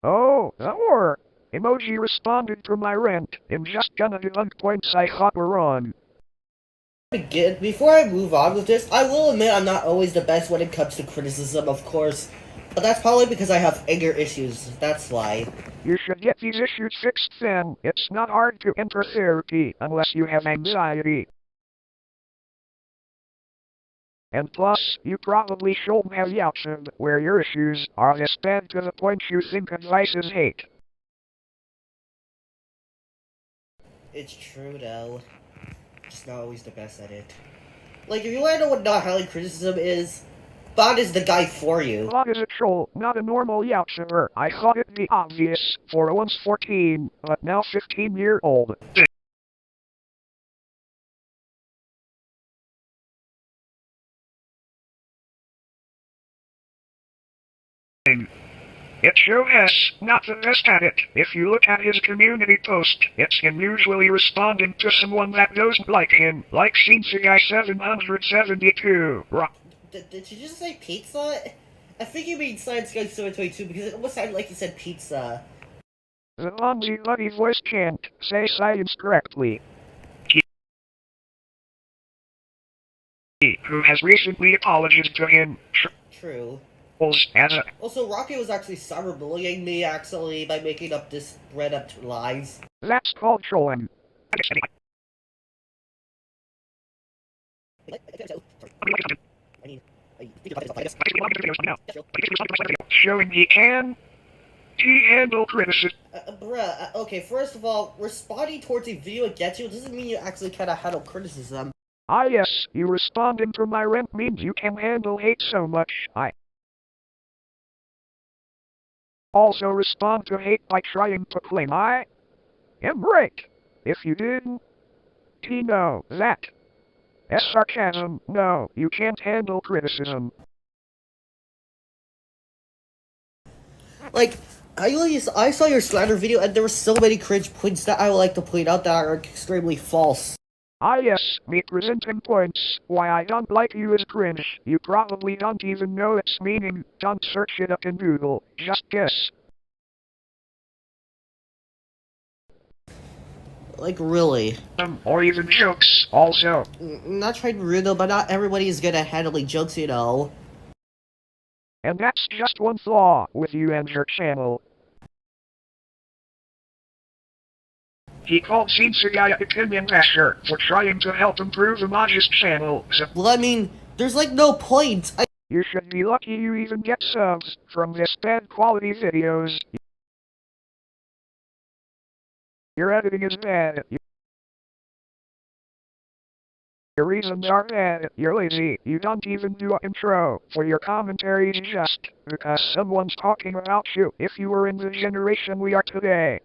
Oh, that worked. Emoji responded to my rant. I'm just gonna debunk points I thought were wrong. Before I move on with this, I will admit I'm not always the best when it comes to criticism, of course. But that's probably because I have anger issues. That's why. You should get these issues fixed then. It's not hard to enter therapy unless you have anxiety. And plus, you probably shouldn't have Yeltsin, where your issues are this bad to the point you think advice is hate. It's true, though. Just not always the best at it. Like, if you want to know what not highly criticism is, Bond is the guy for you. Bond is a troll, not a normal Yeltsiner. I thought it'd be obvious for a once 14, but now 15-year-old. It's Joe S, not the best at it. If you look at his community post, it's him usually responding to someone that doesn't like him, like Shinsu Guy 772. Did you just say pizza? I think you mean Science Guy 722 because it almost sounded like you said pizza. The Lonzy Buddy voice can't say science correctly. He, who has recently apologized to him, True. as a... Also, Rocky was actually cyberbullying me, actually, by making up this spread up lies. That's called trolling. Showing he can handle criticism. Okay, first of all, responding towards a video against you doesn't mean you actually kind of handle criticism. Ah yes, you responding to my rant means you can handle hate so much. I also respond to hate by trying to claim I am right. If you didn't, you know that. As sarcasm, no, you can't handle criticism. Like, I saw your slander video and there were so many cringe points that I would like to point out that are extremely false. Ah yes, me presenting points. Why I don't like you is cringe. You probably don't even know its meaning. Don't search it up in Google. Just guess. Like, really. Or even jokes, also. Not trying to be rude though, but not everybody is good at handling jokes, you know. And that's just one flaw with you and your channel. He called Shinsugaya opinion basher for trying to help improve Image's channel, so... Well, I mean, there's like no point. You should be lucky you even get subs from this bad quality videos. Your editing is bad. Your reasons are bad. You're lazy. You don't even do an intro for your commentaries just because someone's talking about you. If you were in the generation we are today,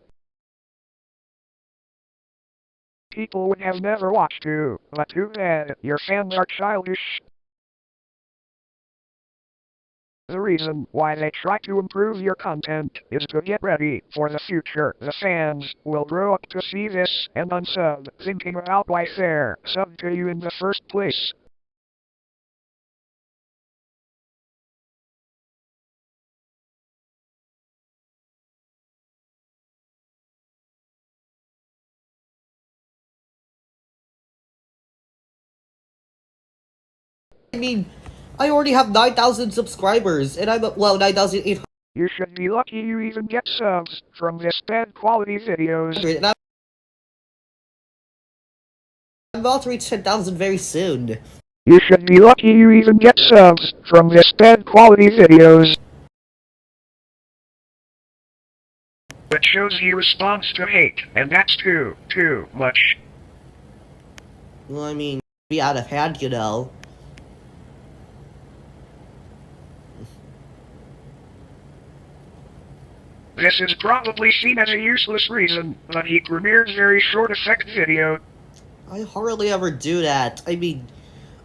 people would have never watched you. But too bad. Your fans are childish. The reason why they try to improve your content is to get ready for the future. The fans will grow up to see this and unsub, thinking about why they're sub to you in the first place. I mean, I already have 9,000 subscribers, and I'm, well, 9,800, You should be lucky you even get subs from this bad quality videos. and I'm about to reach 10,000 very soon. You should be lucky you even get subs from this bad quality videos. It shows he responds to hate, and that's too much. Well, I mean, be out of hand, you know. This is probably seen as a useless reason, but he premieres very short effect video. I hardly ever do that. I mean,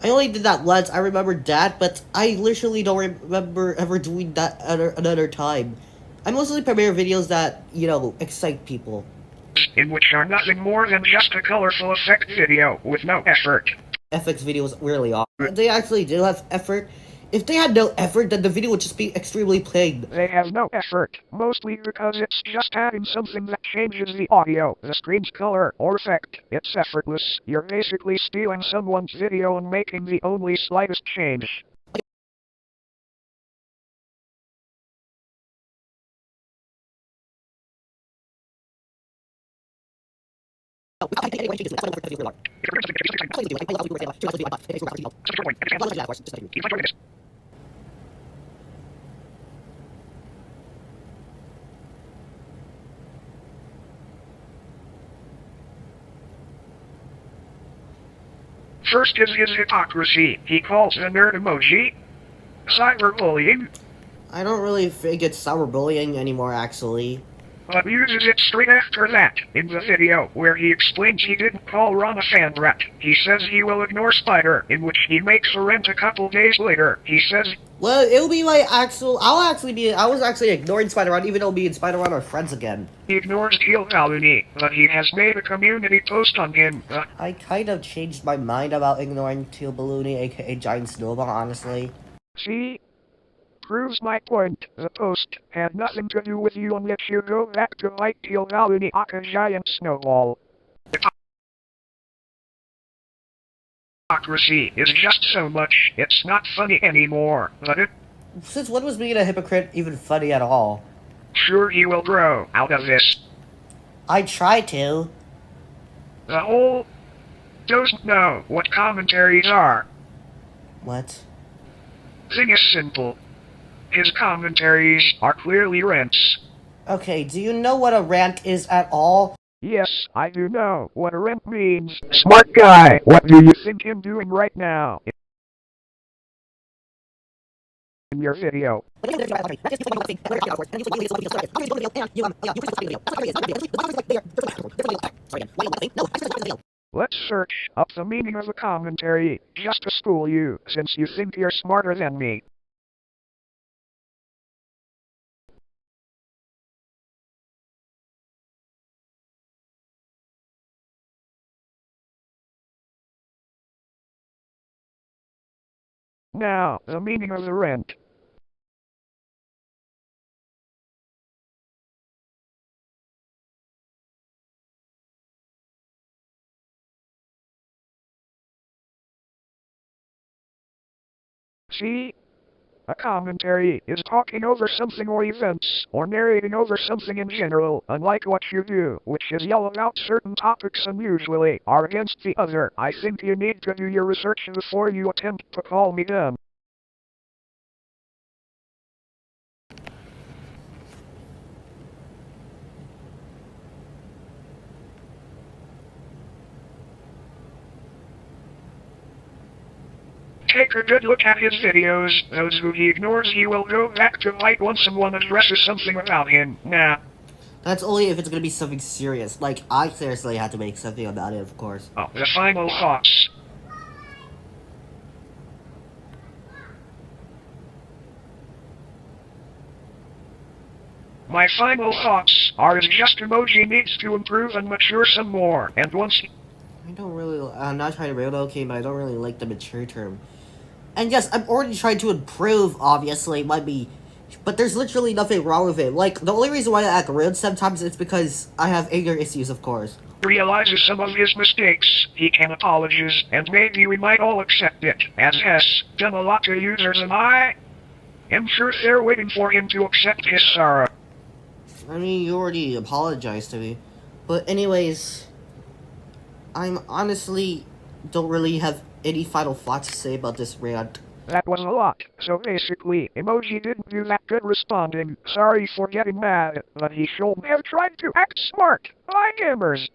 I only did that once, I remember that, but I literally don't remember ever doing that another time. I mostly premiere videos that, you know, excite people. In which are nothing more than just a colorful effect video with no effort. FX videos really are. They actually do have effort. If they had no effort, then the video would just be extremely plain. They have no effort, mostly because it's just adding something that changes the audio, the screen's color, or effect. It's effortless. You're basically stealing someone's video and making the only slightest change. First is his hypocrisy. He calls the nerd emoji cyberbullying, I don't really think it's cyberbullying anymore, actually. but uses it straight after that in the video where he explains he didn't call Ron a fan rat. He says he will ignore Spider, in which he makes a rent a couple days later. He says, Well, it'll be my actual. I was actually ignoring Spider-Man, even though me and Spider-Man are friends again. he ignores Teal Valuni, but he has made a community post on him. I kind of changed my mind about ignoring Teal Balloony, aka Giant Snowball, honestly. See? Proves my point. The post had nothing to do with you unless you go back to like Teal Valuni aka Giant Snowball. Hypocrisy is just so much, it's not funny anymore, but it Since when was being a hypocrite even funny at all? sure he will grow out of this. I try to. The whole doesn't know what commentaries are. What? Thing is simple. His commentaries are clearly rants. Okay, do you know what a rant is at all? Yes, I do know what a rant means. Smart guy, what do you think I'm doing right now? In your video. Let's search up the meaning of a commentary, just to school you, since you think you're smarter than me. Now, the meaning of the rent. See? A commentary is talking over something or events, or narrating over something in general, unlike what you do, which is yell about certain topics and usually are against the other. I think you need to do your research before you attempt to call me dumb. Take a good look at his videos. Those who he ignores he will go back to like once someone addresses something about him. Nah. That's only if it's gonna be something serious. Like, I seriously had to make something about it, of course. Oh, the final thoughts. My final thoughts are is just emoji needs to improve and mature some more, and once I don't really. I'm not trying to relocate, but I don't really like the mature term. And yes, I'm already trying to improve, obviously, might be. But there's literally nothing wrong with it. Like, the only reason why I act rude sometimes is because I have anger issues, of course. realizes some of his mistakes, he can apologize, and maybe we might all accept it, as has done a lot to users, and I am sure they're waiting for him to accept his sorrow. I mean, you already apologized to me. But anyways, I'm honestly don't really have any final thoughts to say about this rant. That was a lot, so basically, Emoji didn't do that good responding. Sorry for getting mad, but he should have tried to act smart. Bye, gamers.